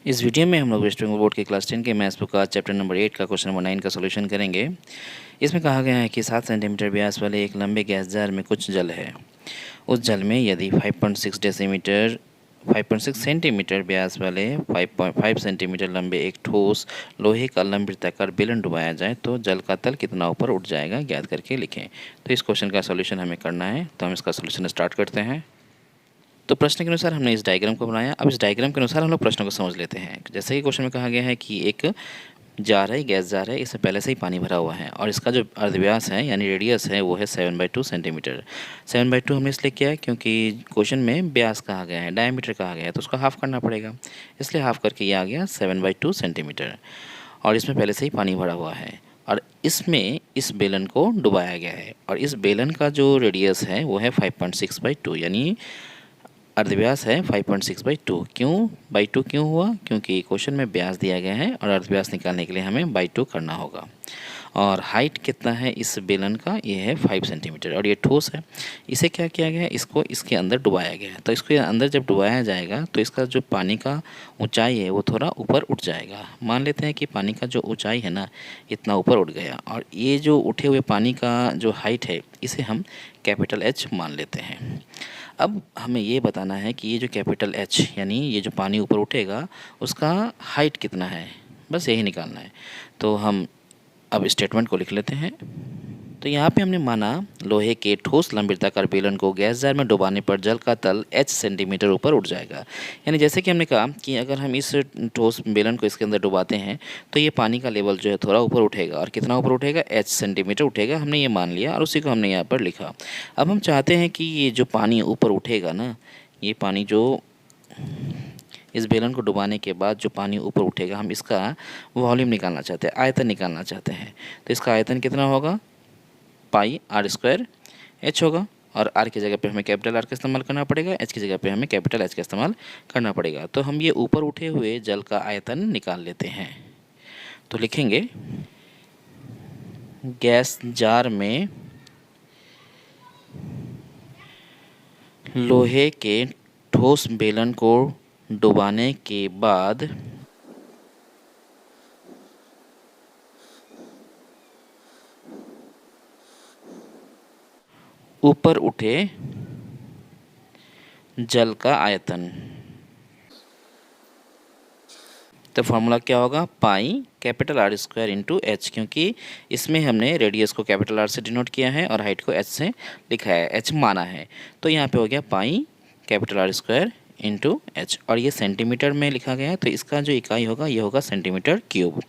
इस वीडियो में हम लोग वेस्ट बंगाल बोर्ड के क्लास 10 के मैथ्स बुक का चैप्टर नंबर 8 का क्वेश्चन नंबर 9 का सॉल्यूशन करेंगे। इसमें कहा गया है कि 7 सेंटीमीटर व्यास वाले एक लंबे गैस जार में कुछ जल है। उस जल में यदि 5.6 सेंटीमीटर व्यास वाले 5.5 सेंटीमीटर लंबे एक ठोस लोहे का लंबवृत्ताकार बेलन डुबाया जाए तो जल का तल कितना ऊपर उठ जाएगा, ज्ञात करके लिखें। तो इस क्वेश्चन का सॉल्यूशन हमें करना है, तो हम इसका सॉल्यूशन स्टार्ट करते हैं। तो प्रश्न के अनुसार हमने इस डायग्राम को बनाया। अब इस डायग्राम के अनुसार हम लोग प्रश्न को समझ लेते हैं। जैसे कि क्वेश्चन में कहा गया है कि एक जार है, गैस जार है, इसमें पहले से ही पानी भरा हुआ है और इसका जो अर्धव्यास है यानी रेडियस है वो है 7/2 सेंटीमीटर। 7/2 हमने इसलिए किया है क्योंकि क्वेश्चन में व्यास कहा गया है, डायमीटर कहा गया है, तो उसको हाफ करना पड़ेगा, इसलिए हाफ करके ये आ गया 7/2 सेंटीमीटर। और इसमें पहले से ही पानी भरा हुआ है और इसमें इस बेलन को डुबाया गया है और इस बेलन का जो रेडियस है वो है 5.6/2 यानी अर्धव्यास है 5.6/2। क्यों क्यों हुआ? क्योंकि क्वेश्चन में व्यास दिया गया है और अर्धव्यास निकालने के लिए हमें बाई 2 करना होगा। और हाइट कितना है इस बेलन का? ये है 5 सेंटीमीटर और ये ठोस है। इसे क्या किया गया है? इसको इसके अंदर डुबाया गया है। तो इसके अंदर जब डुबाया जाएगा तो इसका जो पानी का ऊंचाई है वो थोड़ा ऊपर उठ जाएगा। मान लेते हैं कि पानी का जो ऊंचाई है ना इतना ऊपर उठ गया और ये जो उठे हुए पानी का जो हाइट है इसे हम कैपिटल H मान लेते हैं। अब हमें ये बताना है कि ये जो कैपिटल H यानी ये जो पानी ऊपर उठेगा उसका हाइट कितना है, बस यही निकालना है। तो हम अब स्टेटमेंट को लिख लेते हैं। तो यहाँ पे हमने माना लोहे के ठोस लंबवृत्ताकार बेलन को गैस जार में डुबाने पर जल का तल H सेंटीमीटर ऊपर उठ जाएगा। यानी जैसे कि हमने कहा कि अगर हम इस ठोस बेलन को इसके अंदर डुबाते हैं तो ये पानी का लेवल जो है थोड़ा ऊपर उठेगा और कितना ऊपर उठेगा? H सेंटीमीटर उठेगा। हमने ये मान लिया और उसी को हमने यहाँ पर लिखा। अब हम चाहते हैं कि ये जो पानी ऊपर उठेगा ना, ये पानी जो इस बेलन को डुबाने के बाद जो पानी ऊपर उठेगा हम इसका वॉल्यूम निकालना चाहते हैं, आयतन निकालना चाहते हैं। तो इसका आयतन कितना होगा? पाई r² H होगा और r की जगह पे हमें कैपिटल R का इस्तेमाल करना पड़ेगा, H की जगह पे हमें कैपिटल H का इस्तेमाल करना पड़ेगा। तो हम ये ऊपर उठे हुए जल का आयतन निकाल लेते हैं। तो लिखेंगे गैस जार में लोहे के ठोस बेलन को डुबाने के बाद ऊपर उठे जल का आयतन। तो फॉर्मूला क्या होगा? Pi capital R² into H, क्योंकि इसमें हमने रेडियस को कैपिटल R से डिनोट किया है और हाइट को H से लिखा है, H माना है। तो यहाँ पे हो गया pi capital R² into H और ये सेंटीमीटर में लिखा गया है, तो इसका जो इकाई होगा ये होगा सेंटीमीटर क्यूब।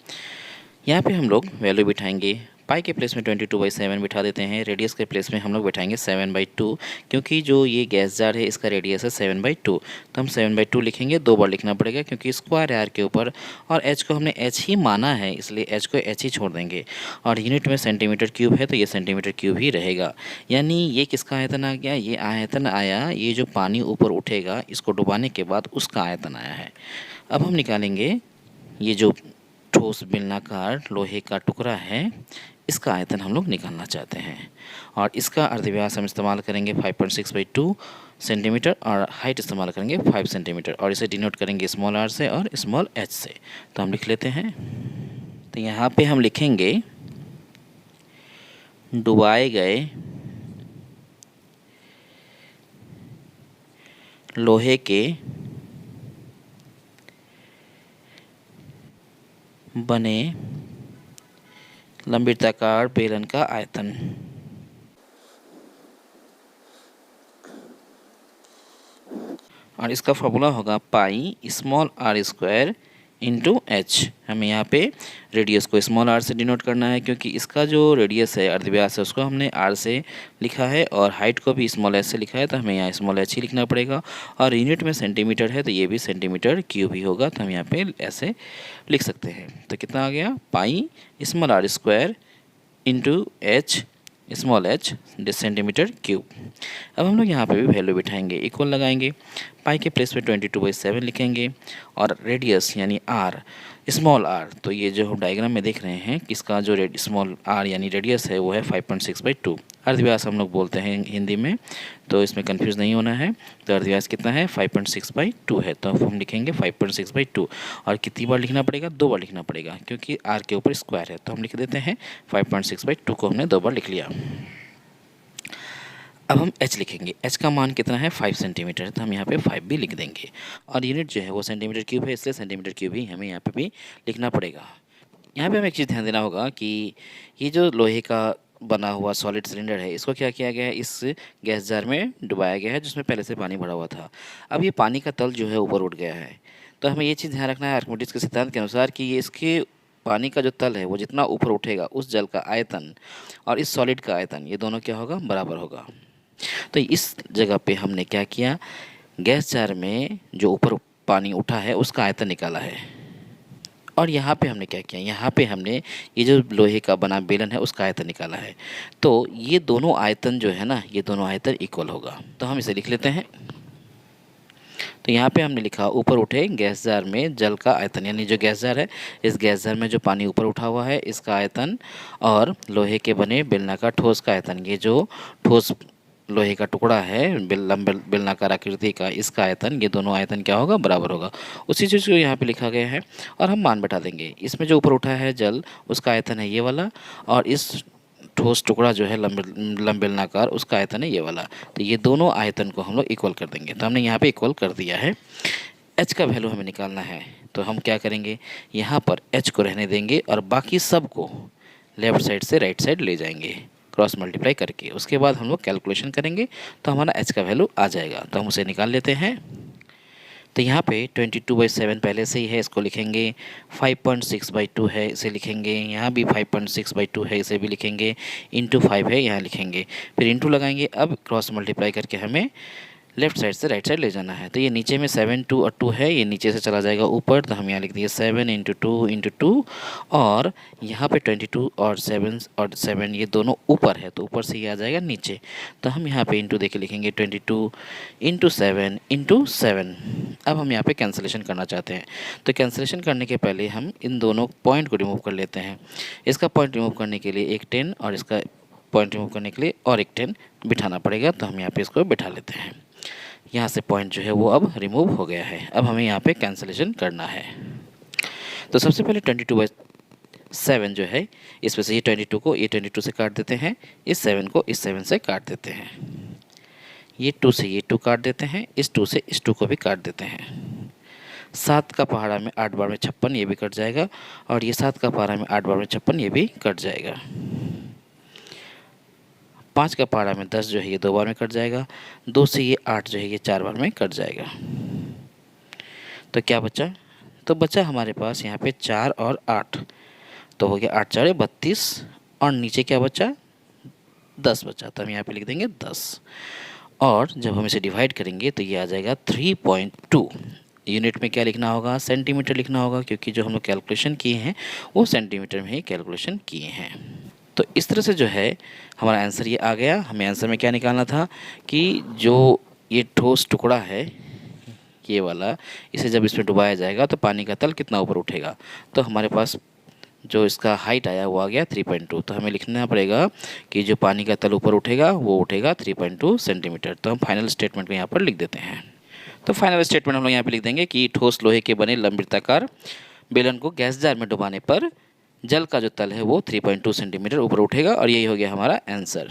यहाँ पे हम लोग वैल्यू बिठाएंगे। पाई के प्लेस में 22/7 बिठा देते हैं, रेडियस के प्लेस में हम लोग बिठाएंगे 7/2, क्योंकि जो ये गैस जार है इसका रेडियस है 7/2। तो हम 7/2 लिखेंगे, 2 बार लिखना पड़ेगा क्योंकि स्क्वायर है R के ऊपर और H को हमने H ही माना है, इसलिए H को H ही छोड़ देंगे। और यूनिट में सेंटीमीटर क्यूब है तो ये सेंटीमीटर क्यूब ही रहेगा। यानी ये किसका आयतन आ गया? ये आयतन आया, ये जो पानी ऊपर उठेगा इसको डुबाने के बाद उसका आयतन आया है। अब हम निकालेंगे ये जो ठोस बेलनाकार लोहे का टुकड़ा है इसका आयतन हम लोग निकालना चाहते हैं और इसका अर्धव्यास हम इस्तेमाल करेंगे 5.6/2 सेंटीमीटर और हाइट इस्तेमाल करेंगे 5 सेंटीमीटर और इसे डिनोट करेंगे स्मॉल r से और स्मॉल h से। तो हम लिख लेते हैं। तो यहाँ पे हम लिखेंगे डुबाए गए लोहे के बने लंबवृत्ताकार बेलन का आयतन। और इसका फॉर्मूला होगा pi small r² into H। हमें यहाँ पे रेडियस को स्मॉल r से डिनोट करना है क्योंकि इसका जो रेडियस है अर्धव्यास है उसको हमने r से लिखा है और हाइट को भी स्मॉल h से लिखा है, तो हमें यहाँ स्मॉल h ही लिखना पड़ेगा। और यूनिट में सेंटीमीटर है तो ये भी सेंटीमीटर क्यूब ही होगा, तो हम यहाँ पे ऐसे लिख सकते हैं। तो कितना आ गया? Pi small r² into H small h centimetre cube. अब हम लोग यहाँ पे भी वैल्यू बिठाएंगे, इक्वल लगाएंगे। पाई के प्लेस पे 22/7 लिखेंगे और रेडियस यानी आर, स्मॉल आर, तो ये जो हम डायग्राम में देख रहे हैं कि इसका जो स्मॉल आर यानी रेडियस है वो है 5.6/2। अर्धव्यास हम लोग बोलते हैं हिंदी में, तो इसमें कंफ्यूज नहीं होना है। तो अर्धव्यास कितना है 5.6/2 है, तो हम लिखेंगे 5.6/2। और कितनी बार लिखना पड़ेगा, 2 बार लिखना पड़ेगा क्योंकि आर के ऊपर स्क्वायर है, तो हम लिख देते हैं 5.6/2 को हमने 2 बार लिख लिया। अब हम h लिखेंगे। h का मान कितना है 5 सेंटीमीटर, तो हम यहाँ पे 5 भी लिख देंगे। और यूनिट जो है वो सेंटीमीटर क्यूब है, इसलिए सेंटीमीटर क्यूब ही हमें यहाँ पे भी लिखना पड़ेगा। यहाँ पे हमें एक चीज़ ध्यान देना होगा कि ये जो लोहे का बना हुआ सॉलिड सिलेंडर है, इसको क्या किया गया है, इस गैस जार में डुबाया गया है जिसमें पहले से पानी भरा हुआ था। अब ये पानी का तल जो है ऊपर उठ गया है, तो हमें ये चीज़ ध्यान रखना है आर्किमिडीज के सिद्धांत के अनुसार कि ये इसके पानी का जो तल है वो जितना ऊपर उठेगा उस जल का आयतन और इस सॉलिड का आयतन ये दोनों क्या होगा, बराबर होगा। तो इस जगह पे हमने क्या किया, गैस जार में जो ऊपर पानी उठा है उसका आयतन निकाला है। और यहाँ पे हमने क्या किया, यहाँ पे हमने ये जो लोहे का बना बेलन है उसका आयतन निकाला है। तो ये दोनों आयतन जो है ना, ये दोनों आयतन इक्वल होगा, तो हम इसे लिख लेते हैं। तो यहाँ पे हमने लिखा ऊपर उठे गैस जार में जल का आयतन, यानी जो गैस जार है, इस गैस जार में जो पानी ऊपर उठा हुआ है इसका आयतन और लोहे के बने बेलनाकार ठोस का आयतन, ये जो ठोस लोहे का टुकड़ा है बेलनाकार आकृति का, इसका आयतन, ये दोनों आयतन क्या होगा, बराबर होगा। उसी चीज़ को यहाँ पे लिखा गया है और हम मान बैठा देंगे। इसमें जो ऊपर उठा है जल उसका आयतन है ये वाला, और इस ठोस टुकड़ा जो है बेलनाकार उसका आयतन है ये वाला। तो ये दोनों आयतन को हम लोग इक्वल कर देंगे, तो हमने यहाँ पे इक्वल कर दिया है। h का वैल्यू हमें निकालना है, तो हम क्या करेंगे, यहाँ पर h को रहने देंगे और बाकी सब को लेफ़्ट साइड से राइट साइड ले जाएंगे क्रॉस मल्टीप्लाई करके। उसके बाद हम लोग कैलकुलेशन करेंगे तो हमारा h का वैल्यू आ जाएगा, तो हम उसे निकाल लेते हैं। तो यहाँ पे 22/7 पहले से ही है, इसको लिखेंगे। 5.6/2 है, इसे लिखेंगे। यहाँ भी 5.6/2 है, इसे भी लिखेंगे। इंटू 5 है, यहाँ लिखेंगे। फिर इंटू लगाएंगे। अब क्रॉस मल्टीप्लाई करके हमें लेफ्ट साइड से राइट साइड ले जाना है। तो ये नीचे में 7 2 और 2 है, ये नीचे से चला जाएगा ऊपर, तो हम यहाँ लिख दिए 7 × 2 और यहाँ पे 22 और 7 ये दोनों ऊपर है, तो ऊपर से ये आ जाएगा नीचे। तो हम यहाँ पे इंटू देके लिखेंगे 22 × 7 × 7। अब हम यहाँ पे कैंसिलेशन करना चाहते हैं, तो कैंसिलेशन करने के पहले हम इन दोनों पॉइंट को रिमूव कर लेते हैं। इसका पॉइंट रिमूव करने के लिए एक 10 और इसका पॉइंट रिमूव करने के लिए और एक 10 बिठाना पड़ेगा, तो हम यहाँ पे इसको बिठा लेते हैं। यहाँ से पॉइंट जो है वो अब रिमूव हो गया है। अब हमें यहाँ पे कैंसिलेशन करना है। तो सबसे पहले 22/7 जो है, इसमें से ये 22 को ये 22 से काट देते हैं, इस 7 को इस 7 से काट देते हैं, ये 2 से ये 2 काट देते हैं, इस 2 से इस 2 को भी काट देते हैं। 7 का पहाड़ा में 8 बार में 56 ये भी कट जाएगा, और ये 7 का पहाड़ा में 8 बार में 56 ये भी कट जाएगा। 5 का पहाड़ा में 10 जो है ये 2 बार में कट जाएगा। 2 से ये 8 जो है ये 4 बार में कट जाएगा। तो क्या बचा, तो बचा हमारे पास यहाँ पे 4 और 8, तो हो गया 8 4 32, और नीचे क्या बचा 10 बचा, तो हम यहाँ पे लिख देंगे 10। और जब हम इसे डिवाइड करेंगे तो ये आ जाएगा 3.2। यूनिट में क्या लिखना होगा, सेंटीमीटर लिखना होगा, क्योंकि जो हम लोग कैलकुलेशन किए हैं वो सेंटीमीटर में ही कैलकुलेशन किए हैं। तो इस तरह से जो है हमारा आंसर ये आ गया। हमें आंसर में क्या निकालना था कि जो ये ठोस टुकड़ा है ये वाला, इसे जब इसमें डुबाया जाएगा तो पानी का तल कितना ऊपर उठेगा। तो हमारे पास जो इसका हाइट आया वो आ गया 3.2। तो हमें लिखना पड़ेगा कि जो पानी का तल ऊपर उठेगा वो उठेगा 3.2 सेंटीमीटर। तो हम फाइनल स्टेटमेंट को यहाँ पर लिख देते हैं। तो फाइनल स्टेटमेंट हम लोग यहाँ पर लिख देंगे कि ठोस लोहे के बने लंबवृत्ताकार बेलन को गैस जार में डुबाने पर जल का जो तल है वो 3.2 सेंटीमीटर ऊपर उठेगा, और यही हो गया हमारा आंसर।